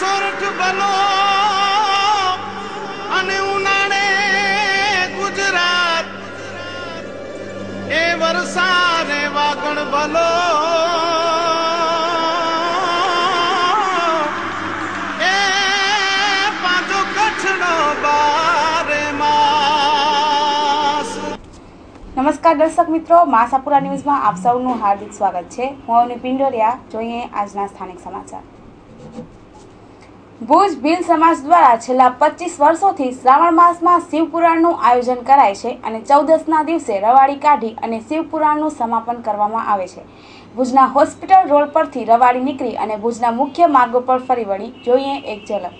સોરઠ ભલો અને ઉનાળે ગુજરાત એ વરસાદે વાગણ ભલો એ પાંચો કચ્છનો બારે માસ। નમસ્કાર દર્શક મિત્રો, માસાપુરા ન્યૂઝમાં આપ સૌનું હાર્દિક સ્વાગત છે। હું અવની પિંડોરિયા। જોઈએ આજના સ્થાનિક સમાચાર। ભુજ ભીલ સમાજ દ્વારા છેલ્લા 25 વર્ષોથી શ્રાવણ માસમાં શિવપુરાણનું આયોજન કરાય છે અને 14ના દિવસે રવાડી કાઢી અને શિવપુરાણનું સમાપન કરવામાં આવે છે। ભુજના હોસ્પિટલ રોડ પરથી રવાડી નીકળી અને ભુજના મુખ્ય માર્ગો પર ફરી વળી। જોઈએ એક ઝલક।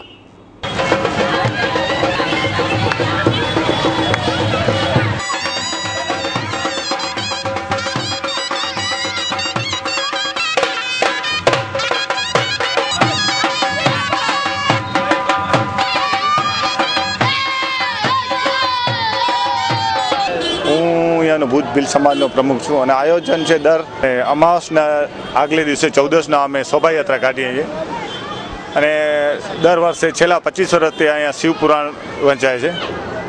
ભુજ ભીલ સમાજનો પ્રમુખ છું અને આયોજન છે દર અમાસના આગલે દિવસે 14ના અમે શોભાયાત્રા કાઢીએ છીએ અને દર વર્ષે છેલ્લા 25 વર્ષથી અહીંયા શિવપુરાણ વંચાય છે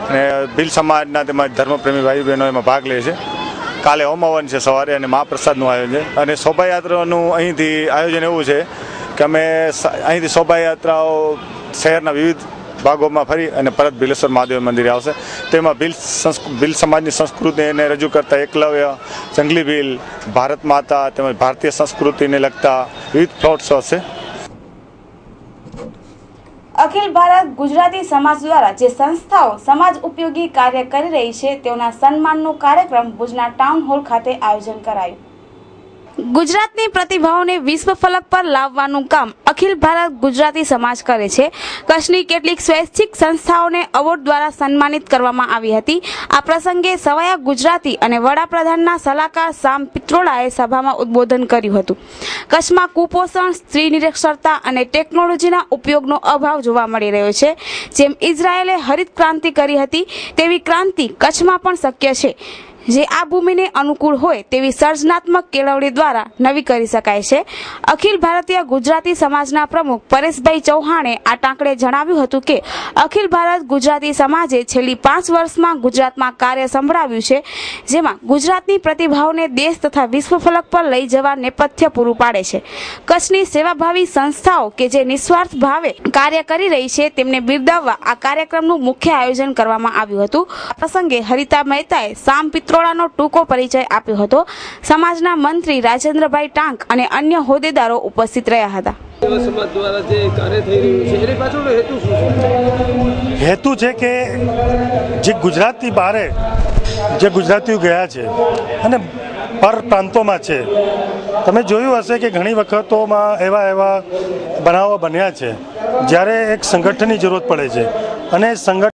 અને ભીલ સમાજના તેમજ ધર્મપ્રેમી ભાઈ બહેનો એમાં ભાગ લે છે। કાલે હોમ હવન છે સવારે અને મહાપ્રસાદનું આયોજન છે અને શોભાયાત્રાનું અહીંથી આયોજન એવું છે કે અમે અહીંથી શોભાયાત્રાઓ શહેરના વિવિધ ભાગોમાં ફરી અને પરત ભીલેશ્વર મહાદેવ મંદિરે આવશે। તેમાં ભીલ સમાજની સંસ્કૃતિને રજૂ કરતા એકલવ્ય, જંગલી ભીલ, ભારત માતા તેમજ ભારતીય સંસ્કૃતિને લગતા વિવિધ પ્લોટ્સ હશે। અખિલ ભારત ગુજરાતી સમાજ દ્વારા જે સંસ્થાઓ સમાજ ઉપયોગી કાર્ય કરી રહી છે તેઓના સન્માનનો કાર્યક્રમ ભુજના ટાઉન હોલ ખાતે આયોજન કરાયું। ગુજરાતની પ્રતિભાઓને વિશ્વ ફલક પર લાવવાનું કામ અખિલ ભારત ગુજરાતી સમાજ કરે છે। કચ્છની કેટલીક સ્વૈચ્છિક સંસ્થાઓને એવોર્ડ દ્વારા સન્માનિત કરવામાં આવી હતી। આ પ્રસંગે સવાયા ગુજરાતી અને વડાપ્રધાનના સલાહકાર સામ પિત્રોડાએ સભામાં ઉદ્બોધન કર્યું હતું। કચ્છમાં કુપોષણ, સ્ત્રી નિરક્ષરતા અને ટેકનોલોજીના ઉપયોગનો અભાવ જોવા મળી રહ્યો છે। જેમ ઇઝરાયેલે હરિત ક્રાંતિ કરી હતી તેવી ક્રાંતિ કચ્છમાં પણ શક્ય છે, જે આ ભૂમિને અનુકૂળ હોય તેવી સર્જનાત્મક કેળવણી દ્વારા નવી કરી શકાય છે। અખિલ ભારતીય ગુજરાતી સમાજના પ્રમુખ પરેશભાઈ ચૌહાણે આ ટાંકડે જણાવ્યું હતું કે અખિલ ભારત ગુજરાતી સમાજે છેલ્લી 5 વર્ષમાં ગુજરાતમાં કાર્ય સંભળાવ્યું છે, જેમાં ગુજરાતની પ્રતિભાઓને દેશ તથા વિશ્વ ફલક પર લઈ જવા નેપથ્ય પૂરું પાડે છે। કચ્છની સેવાભાવી સંસ્થાઓ કે જે નિસ્વાર્થ ભાવે કાર્ય કરી રહી છે તેમને બિરદાવવા આ કાર્યક્રમનું મુખ્ય આયોજન કરવામાં આવ્યું હતું। આ પ્રસંગે હરિતા મહેતાએ સામ નો ટૂંકો પરિચય આપ્યો હતો। સમાજના મંત્રી રાજેન્દ્રભાઈ ટાંક અને અન્ય હોદ્દેદારો ઉપસ્થિત રહ્યા હતા। હેતુ છે કે જે ગુજરાતથી બહાર જે ગુજરાતીઓ ગયા છે અને પર પ્રાંતોમાં છે, તમે જોયું હશે કે ઘણી વખતોમાં એવા બનાવો બન્યા છે જ્યારે એક સંગઠનની જરૂરત પડે છે અને સંગઠન